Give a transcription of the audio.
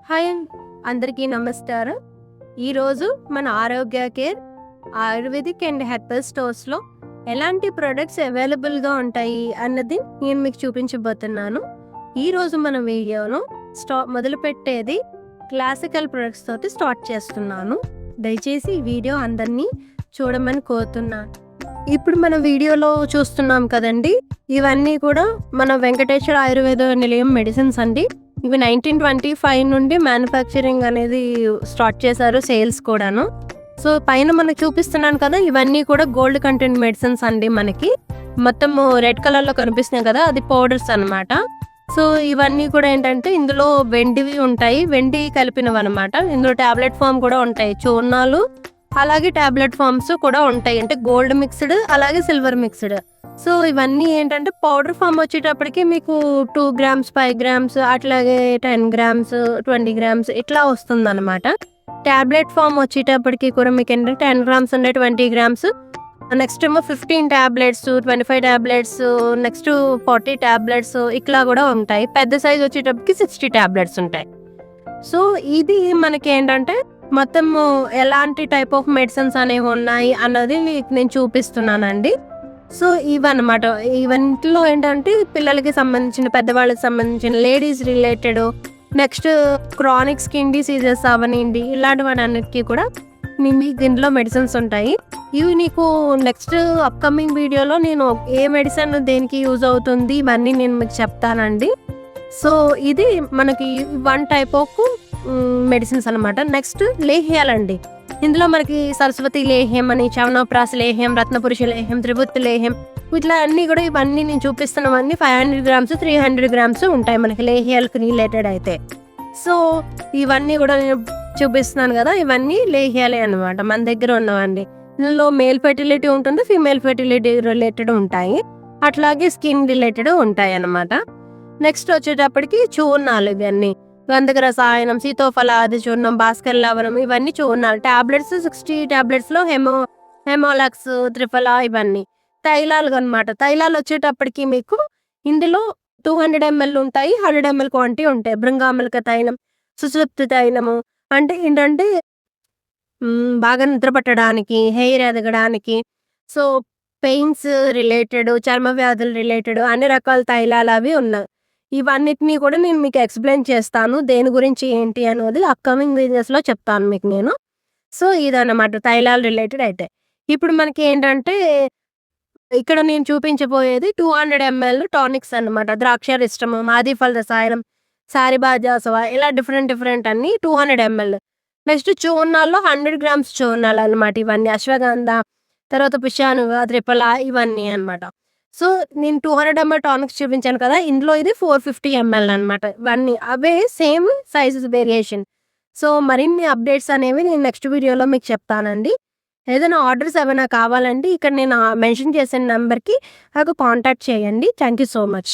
Hi అందరికీ నమస్కారం. ఈరోజు మన ఆరోగ్య కేర్ ఆయుర్వేదిక్ అండ్ హెర్బల్ స్టోర్స్లో ఎలాంటి ప్రొడక్ట్స్ అవైలబుల్గా ఉంటాయి అన్నది నేను మీకు చూపించబోతున్నాను. ఈరోజు మన వీడియోను మొదలుపెట్టేది క్లాసికల్ ప్రొడక్ట్స్ తోటి స్టార్ట్ చేస్తున్నాను. దయచేసి ఈ వీడియో అందరినీ చూడమని కోరుతున్నాను. ఇప్పుడు మన వీడియోలో చూస్తున్నాం కదండి, ఇవన్నీ కూడా మన వెంకటేశ్వర ఆయుర్వేద నిలయం మెడిసిన్స్ అండి. ఇవి 1925 నుండి మ్యానుఫ్యాక్చరింగ్ అనేది స్టార్ట్ చేశారు, సేల్స్ కూడాను. సో పైన మనకు చూపిస్తున్నాను కదా, ఇవన్నీ కూడా గోల్డ్ కంటెంట్ మెడిసిన్స్ అండి. మనకి మొత్తం రెడ్ కలర్లో కనిపిస్తున్నాయి కదా, అది పౌడర్స్ అనమాట. సో ఇవన్నీ కూడా ఏంటంటే ఇందులో వెండివి ఉంటాయి, వెండి కలిపినవి అనమాట. ఇందులో ట్యాబ్లెట్ ఫామ్ కూడా ఉంటాయి, చూర్ణాలు అలాగే ట్యాబ్లెట్ ఫామ్స్ కూడా ఉంటాయి. అంటే గోల్డ్ మిక్స్డ్ అలాగే సిల్వర్ మిక్స్డ్. సో ఇవన్నీ ఏంటంటే పౌడర్ ఫామ్ వచ్చేటప్పటికి మీకు 2 grams 5 grams అట్లాగే 10 grams 20 grams ఇట్లా వస్తుంది అనమాట. ట్యాబ్లెట్ ఫామ్ వచ్చేటప్పటికి కూడా మీకు ఏంటంటే 10 grams ఉండే 20 grams, నెక్స్ట్ ఏమో 15 tablets 25 tablets, నెక్స్ట్ 40 tablets ఇట్లా కూడా ఉంటాయి. పెద్ద సైజ్ వచ్చేటప్పటికి 60 tablets ఉంటాయి. సో ఇది మనకి ఏంటంటే మొత్తం ఎలాంటి టైప్ ఆఫ్ మెడిసిన్స్ అనేవి ఉన్నాయి అన్నది నేను చూపిస్తున్నానండి. సో ఇవన్నమాట. ఇవంటిలో ఏంటంటే పిల్లలకి సంబంధించిన, పెద్దవాళ్ళకి సంబంధించిన, ladies related, next chronic skin diseases అవనండి, ఇలాంటివన్నిటికీ కూడా మీకు దీంట్లో మెడిసిన్స్ ఉంటాయి. ఇవి నీకు నెక్స్ట్ అప్కమింగ్ వీడియోలో నేను ఏ మెడిసిన్ దేనికి యూజ్ అవుతుంది ఇవన్నీ నేను మీకు చెప్తానండి. సో ఇది మనకి 1 type ఆఫ్ మెడిసిన్స్ అనమాట. నెక్స్ట్ లేహ్యాలండి. ఇందులో మనకి సరస్వతి లేహ్యం అని, చవనప్రాస లేహ్యం, రత్నపురుష లేహ్యం, త్రిభుత్ లేహ్యం, ఇట్లా అన్నీ కూడా ఇవన్నీ నేను చూపిస్తున్నవన్నీ 500 grams 300 grams ఉంటాయి మనకి లేహ్యాలకు రిలేటెడ్ అయితే. సో ఇవన్నీ కూడా నేను చూపిస్తున్నాను కదా, ఇవన్నీ లేహ్యాలే అనమాట మన దగ్గర ఉన్నవండి. ఇందులో మేల్ ఫెర్టిలిటీ ఉంటుంది, ఫీమేల్ ఫెర్టిలిటీ రిలేటెడ్ ఉంటాయి, అట్లాగే స్కిన్ రిలేటెడ్ ఉంటాయి అన్నమాట. నెక్స్ట్ వచ్చేటప్పటికి చూర్ణాలు, ఇవన్నీ గంధక రసాయనం, సీతోఫలాది చూర్ణం, భాస్కర్ లవణం, ఇవన్నీ చూర్ణాలు. ట్యాబ్లెట్స్ 60 tabletsలో హెమోలాక్స్, త్రిఫలా, ఇవన్నీ తైలాలు అనమాట. తైలాలు వచ్చేటప్పటికి మీకు ఇందులో 200 ml ఉంటాయి, 100 ml క్వాంటిటీ ఉంటాయి. భృంగామలక తైలం, సుషుప్తి తైలము అంటే ఏంటంటే బాగా నిద్ర పట్టడానికి, హెయిర్ ఎదగడానికి, సో పెయిన్స్ రిలేటెడ్, చర్మ వ్యాధులు రిలేటెడ్ అన్ని రకాల తైలాలు అవి ఉన్నాయి. ఇవన్నిటినీ కూడా నేను మీకు ఎక్స్ప్లెయిన్ చేస్తాను, దేని గురించి ఏంటి అనేది అప్కమింగ్ వీడియోస్లో చెప్తాను మీకు నేను. సో ఇదన్నమాట తైలాలు రిలేటెడ్ అయితే. ఇప్పుడు మనకి ఏంటంటే ఇక్కడ నేను చూపించబోయేది 200 ml టానిక్స్ అనమాట. ద్రాక్షారిష్టము, మాదిఫల రసాయనం, సారిబాజాసవ, ఇలా డిఫరెంట్ అన్ని 200 ml. నెక్స్ట్ చూర్ణాల్లో 100 grams చూర్ణాలు అనమాట. ఇవన్నీ అశ్వగంధ, తర్వాత పిషానుగ, త్రిఫల, ఇవన్నీ అనమాట. సో నేను 200 ml టానిక్స్ చూపించాను కదా, ఇందులో ఇది 450 ml అనమాట. ఇవన్నీ అవే సేమ్ సైజెస్ వేరియేషన్. సో మరిన్ని అప్డేట్స్ అనేవి నేను నెక్స్ట్ వీడియోలో మీకు చెప్తానండి. ఏదైనా ఆర్డర్స్ ఏమైనా కావాలంటే ఇక్కడ నేను మెన్షన్ చేసిన నెంబర్కి నాకు కాంటాక్ట్ చేయండి. Thank you so much.